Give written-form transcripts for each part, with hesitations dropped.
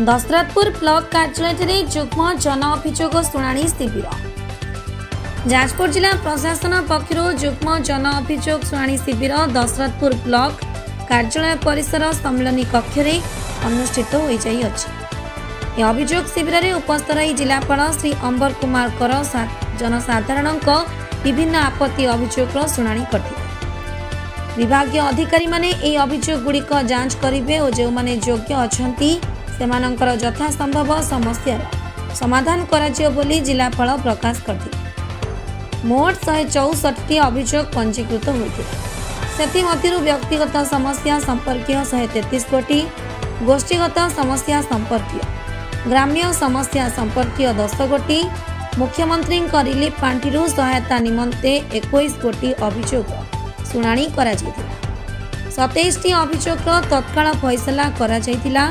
Dasharathpur block कार्यालय जुग्म जन अभियोग शुणाणी शिविर। जाजपुर जिला प्रशासन पक्षर जुग्म जन अभियोग शुणाणी शिविर दशरथपुर ब्लॉक कार्यालय परिसर सम्मिलनी कक्ष अनुष्ठित हो जाइए। अभियोग शिविर में उपस्थित रही जिलापाल श्री अंबर कुमार कर जनसाधारण विभिन्न आपत्ति अभियोग शुणाणी करते। विभागीय अधिकारी माने ए अभियोग गुड़िक जांच करेंगे और जो माने योग्य अछंती सेमानंकर यथासंभव समस्या समाधान कराजियो बोली जिलापाल प्रकाश करते। मोट 164 अभियोग पंजीकृत होते। से व्यक्तिगत समस्या संपर्कीय 133 कोटी, गोष्ठीगत समस्या संपर्कीय, ग्राम्य समस्या संपर्कीय 10 कोटी, मुख्यमंत्री रिलीफ पांठी सहायता निमंते 21 कोटी अभियोग शुणाणी करा जायतिला। 27 अभियोग तत्काल फैसला करा जायतिला।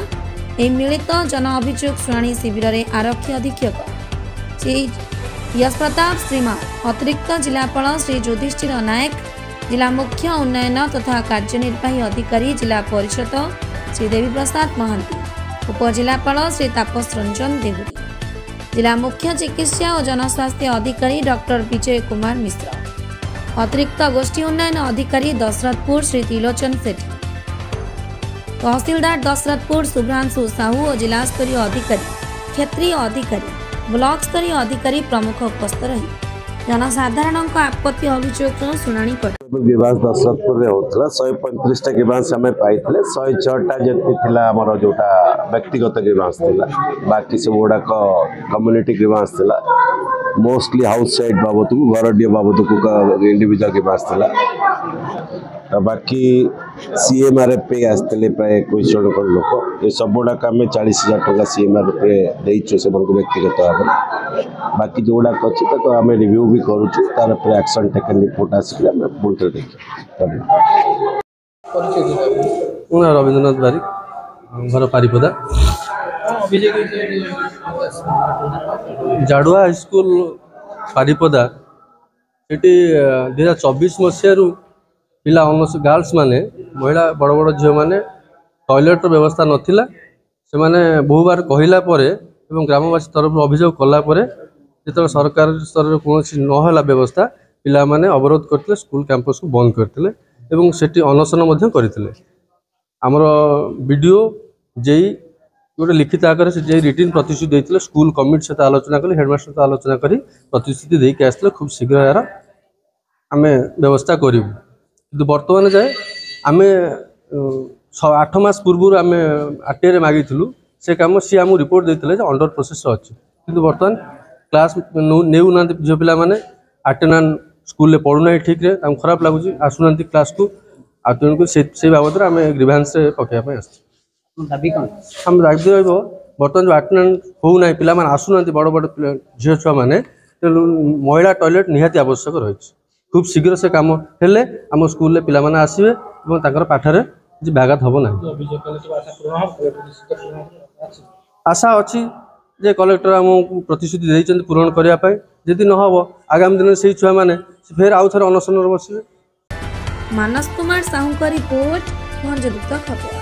मिलित जन अभियोग शुणाणी शिविर में आरक्षी अधीक्षक श्री यश प्रताप श्रीमान, अतिरिक्त जिलापाल श्री युधिष्ठिर नायक, जिला मुख्य उन्नयन तथा कार्यनिर्वाही अधिकारी जिला परिषद श्री देवी प्रसाद महांती, उपजिलापाल श्री तापस रंजन देहुरी, जिला मुख्य चिकित्सा और जनस्वास्थ्य अधिकारी डॉक्टर विजय कुमार मिश्र, अतिरिक्त गोष्ठी उन्नयन अधिकारी दशरथपुर श्री त्रिलोचन सेठी, तहसीलदार दशरथपुर शुभ्रांशु साहू और जिला स्तरीय अधिकारी, क्षेत्रीय अधिकारी, ब्लॉक स्तरीय अधिकारी प्रमुख उपस्थित रही जनसाधारण आपत्ति अभियोग शुणाणी कर। दशरथपुर होता 135 ग्रीवांस आम पाई 106टा जति आमर जोटा व्यक्तिगत ग्रीवांस बाकी सब गुड़ाक community grievances mostly house side बाबद को घरडीय बाबद को इंडिविजुअल ग्रीवांस बाकी सीएमआरएफ पे आसते प्राय 21 जन लोक ये सब गुड़ाक आम 40,000 टका सीएमआरएफ देचु से व्यक्तिगत भाव बाकी जो गुड़ाक अच्छी आम रिव्यू भी करुचु तार एक्शन टेकन रिपोर्ट आसिक पुणी देखिए। रवींद्रनाथ बारिक घर पारिपदा जाड़ुआ हाईस्कूल पारिपदा से 2024 मसीह पिला गर्ल्स माने महिला बड़ बड़ झील मैंने टॉयलेट व्यवस्था नाला से माने बहु बार कहला ग्रामवासी तरफ अभियोग कलापर जो सरकार स्तर कौन नहला व्यवस्था पिला माने अवरोध करते स्कूल कैंपस को बंद करते सेठी अनशन करते। आमर वीडियो जेई गोटे लिखित आकार से जे रिटिन प्रतिश्रुति देते स्कूल कमिटी सहित आलोचना कले हेडमास्टर सहित आलोचना कर प्रतिश्रुति देके आसते खूब शीघ्र यार आम व्यवस्था करूँ कि बर्तमान जाए आम 8 मास पूर्व आम आरटीआई मागिलु से कम सी आम रिपोर्ट देते अंडर प्रोसेस अच्छी कि बर्तमान क्लास नेउना झील पिला माने अटेंडेंस स्कूल पढ़ुना ठीक रे खराब लगुच आसुना क्लास को तेणुक से बाबद आम ग्रीवांस पकड़ा आम दाबी रही बर्तमान जो अटेंडेंस होना पिला आसुना बड़ बड़ झील छुआ मैंने महिला टॉयलेट निहाती आवश्यक रही खूब शीघ्र से कम हेले आम स्कूल पिला माने आसवे और पाठरे व्याघात हम ना। आशा अच्छी जे कलेक्टर आम प्रतिश्रुति देते पूरण करने जदि न हो आगामी दिन से छुआ मैंने फिर आउ थे अनशन बसवे। मानस कुमार साहू का रिपोर्ट खबर।